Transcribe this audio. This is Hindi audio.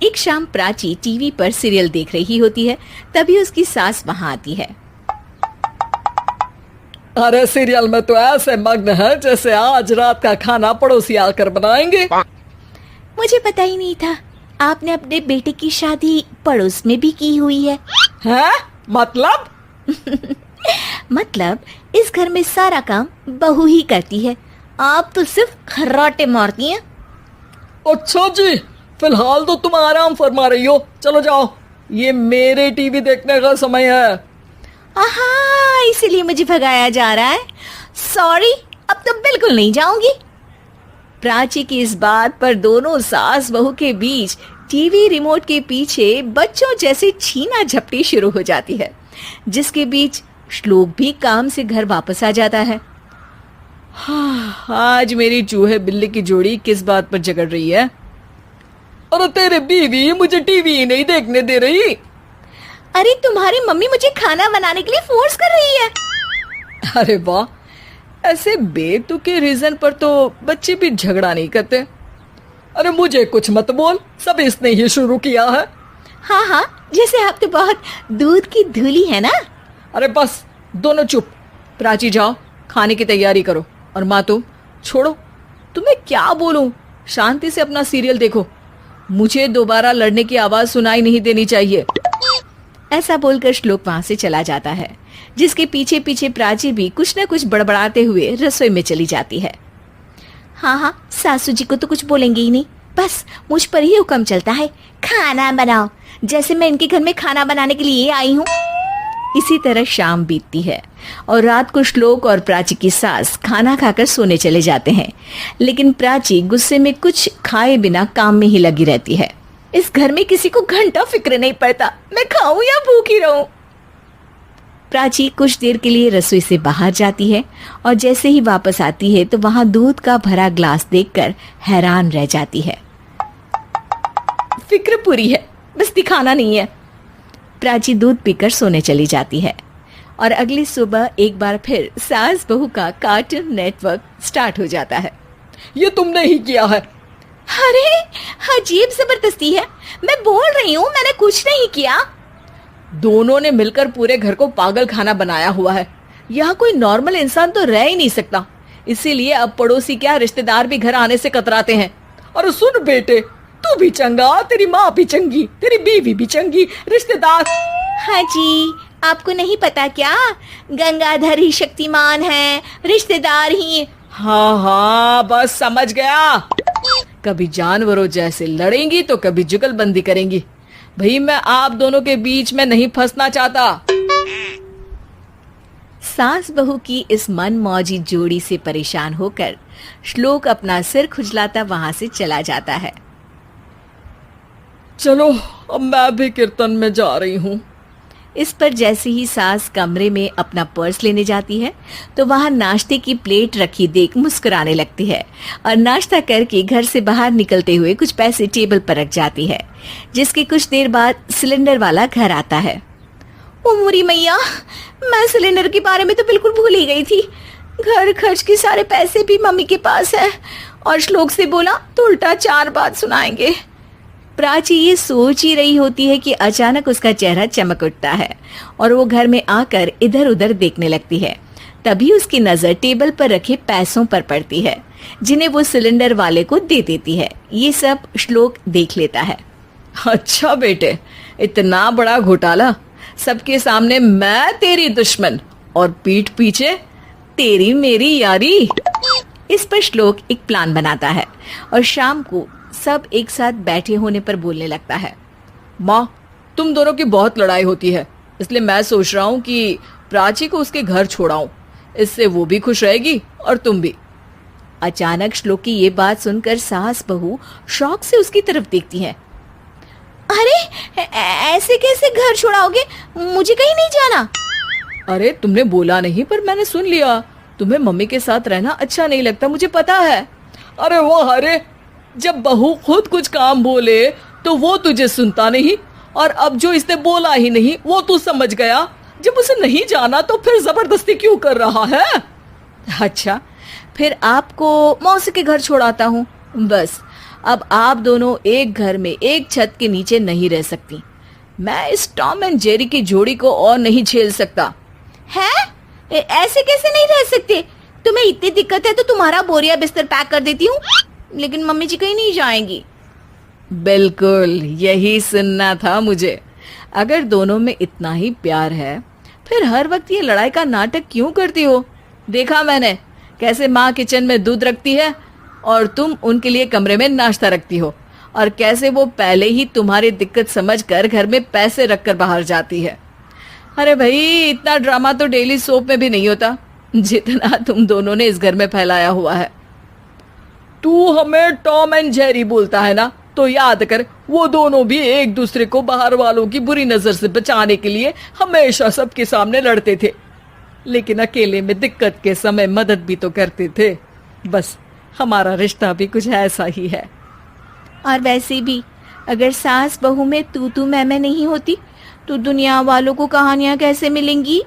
एक शाम प्राची टीवी पर सीरियल देख रही होती है। तभी उसकी सास वहां आती है। अरे सीरियल में तो ऐसे मग्न है जैसे आज रात का खाना पड़ोसी आकर बनाएंगे। मुझे पता ही नहीं था आपने अपने बेटे की शादी पड़ोस में भी की हुई है। हैं? मतलब? मतलब इस घर में सारा काम बहू ही करती है, आप तो सिर्फ खर्राटे मारती हैं। अच्छा जी, फिलहाल तो तुम आराम फरमा रही हो, चलो जाओ, ये मेरे टीवी देखने का समय है। आहा, इसीलिए मुझे भगाया जा रहा है। सॉरी, अब तो बिल्कुल नहीं जाऊंगी। प्राची की इस बात पर दोनों सास बहू के बीच टीवी रिमोट के पीछे बच्चों जैसे छीना झपटी शुरू हो जाती है, जिसके बीच श्लोक भी काम से घर वापस आ जाता है। हाँ, आज मेरी चूहे बिल्ली की जोड़ी किस बात पर झगड़ रही है? अरे तेरे बीवी मुझे टीवी ही नहीं देखने दे रही। अरे तुम्हारी मम्मी मुझे खाना बनाने के लिए फोर्स कर रही है। अरे वाह, ऐसे बेतुके रीजन पर तो बच्चे भी झगड़ा नहीं करते। अरे मुझे कुछ मत बोल, सब इसने ही शुरू किया है। हाँ हाँ, जैसे आप तो बहुत दूध की धूली है ना। अरे बस, दोनों चुप। प्राची जाओ, खाने की तैयारी करो। और माँ तुम छोड़ो, तुम्हें क्या बोलूं, शांति से अपना सीरियल देखो, मुझे दोबारा लड़ने की आवाज सुनाई नहीं देनी चाहिए। ऐसा बोलकर श्लोक वहां से चला जाता है, जिसके पीछे पीछे प्राची भी कुछ न कुछ बड़बड़ाते हुए रसोई में चली जाती है। हाँ हाँ, सासू जी को तो कुछ बोलेंगे ही नहीं, बस मुझ पर ही हुक्म चलता है, खाना बनाओ, जैसे मैं इनके घर में खाना बनाने के लिए आई हूँ। इसी तरह शाम बीतती है और रात को श्लोक और प्राची की सास खाना खाकर सोने चले जाते हैं, लेकिन प्राची गुस्से में कुछ खाए बिना काम में ही लगी रहती है। इस घर में किसी को घंटा फिक्र नहीं पड़ता, मैं खाऊं या भूखी रहूं। प्राची कुछ देर के लिए रसोई से बाहर जाती है और जैसे ही वापस आती है तो वहां दूध का भरा ग्लास देखकर हैरान रह जाती है। फिक्र पूरी है, बस दिखाना नहीं है। प्राची दूध पीकर सोने चली जाती है और अगली सुबह एक बार फिर सास बहू का कार्टून नेटवर्क स्टार्ट हो जाता है। ये तुमने ही किया है। अरे अजीब जबरदस्ती है, मैं बोल रही हूँ मैंने कुछ नहीं किया। दोनों ने मिलकर पूरे घर को पागल खाना बनाया हुआ है। यहाँ कोई नॉर्मल इंसान तो रह ही नहीं सकता, इसीलिए अब पड़ोसी क्या रिश्तेदार भी घर आने से कतराते हैं। और सुन बेटे, तू भी चंगा, तेरी माँ भी चंगी, तेरी बीवी भी चंगी, रिश्तेदार। हाँ जी, आपको नहीं पता क्या, गंगाधर ही शक्तिमान है, रिश्तेदार ही। हाँ हाँ, बस समझ गया। कभी जानवरों जैसे लड़ेंगी तो कभी जुगलबंदी करेंगी। भाई मैं आप दोनों के बीच में नहीं फंसना चाहता। सास बहू की इस मन मौजी जोड़ी से परेशान होकर श्लोक अपना सिर खुजलाता वहां से चला जाता है। चलो अब मैं भी कीर्तन में जा रही हूँ। इस पर जैसे ही सास कमरे में अपना पर्स लेने जाती है तो वहां नाश्ते की प्लेट रखी देख मुस्कुराने लगती है और नाश्ता करके घर से बाहर निकलते हुए कुछ पैसे टेबल पर रख जाती है, जिसके कुछ देर बाद सिलेंडर वाला घर आता है। ओ मोरी मैया, मैं सिलेंडर के बारे में तो बिल्कुल भूल ही गई थी। घर खर्च के सारे पैसे भी मम्मी के पास है और श्लोक से बोला तो उल्टा 4 बात सुनाएंगे। प्राची ये सोच ही रही होती है कि अचानक उसका चेहरा चमक उठता है और वो घर में आकर इधर उधर देखने लगती है। तभी उसकी नजर टेबल पर रखे पैसों पर पड़ती है, जिन्हें वो सिलेंडर वाले को दे देती है। ये सब श्लोक देख लेता है। अच्छा बेटे, इतना बड़ा घोटाला, सबके सामने मैं तेरी दुश्मन और पीठ पीछे तेरी मेरी यारी। इस पर श्लोक एक प्लान बनाता है और शाम को सब एक साथ बैठे होने पर बोलने लगता है। माँ, तुम दोनों की बहुत लड़ाई होती है, इसलिए मैं सोच रहा हूँ कि प्राची को उसके घर छोड़ाऊं, इससे वो भी खुश रहेगी और तुम भी। अचानक श्लोक की ये बात सुनकर सास बहू शौक से उसकी तरफ देखती है। अरे ऐसे कैसे घर छोड़ाओगे, मुझे कहीं नहीं जाना। अरे तुमने बोला नहीं पर मैंने सुन लिया, तुम्हें मम्मी के साथ रहना अच्छा नहीं लगता, मुझे पता है। अरे वो, अरे जब बहू खुद कुछ काम बोले तो वो तुझे सुनता नहीं, और अब जो इसने बोला ही नहीं वो तू समझ गया। जब उसे नहीं जाना तो फिर जबरदस्ती क्यों कर रहा है? अच्छा, फिर आपको मौसी के घर छोड़ाता हूँ, बस अब आप दोनों एक घर में एक छत के नीचे नहीं रह सकती। मैं इस टॉम एंड जेरी की जोड़ी को और नहीं झेल सकता। है? ऐसे कैसे नहीं रह सकते? तुम्हें इतनी दिक्कत है तो तुम्हारा बोरिया बिस्तर पैक कर देती हूँ, लेकिन मम्मी जी कहीं नहीं जाएंगी। बिल्कुल यही सुनना था मुझे। अगर दोनों में इतना ही प्यार है फिर हर वक्त ये लड़ाई का नाटक क्यों करती हो? देखा मैंने कैसे माँ किचन में दूध रखती है और तुम उनके लिए कमरे में नाश्ता रखती हो, और कैसे वो पहले ही तुम्हारी दिक्कत समझकर घर में पैसे रखकर बाहर जाती है। अरे भाई, इतना ड्रामा तो डेली सोप में भी नहीं होता जितना तुम दोनों ने इस घर में फैलाया हुआ है। तू हमें टॉम एंड जेरी बोलता है ना, तो याद कर वो दोनों भी एक दूसरे को बाहर वालों की बुरी नजर से बचाने के लिए हमेशा सबके सामने लड़ते थे, लेकिन अकेले में दिक्कत के समय मदद भी तो करते थे। बस हमारा रिश्ता भी कुछ ऐसा ही है। और वैसे भी अगर सास बहू में तू मैं नहीं होती तो दुनिया वालों को कहानियां कैसे मिलेंगी?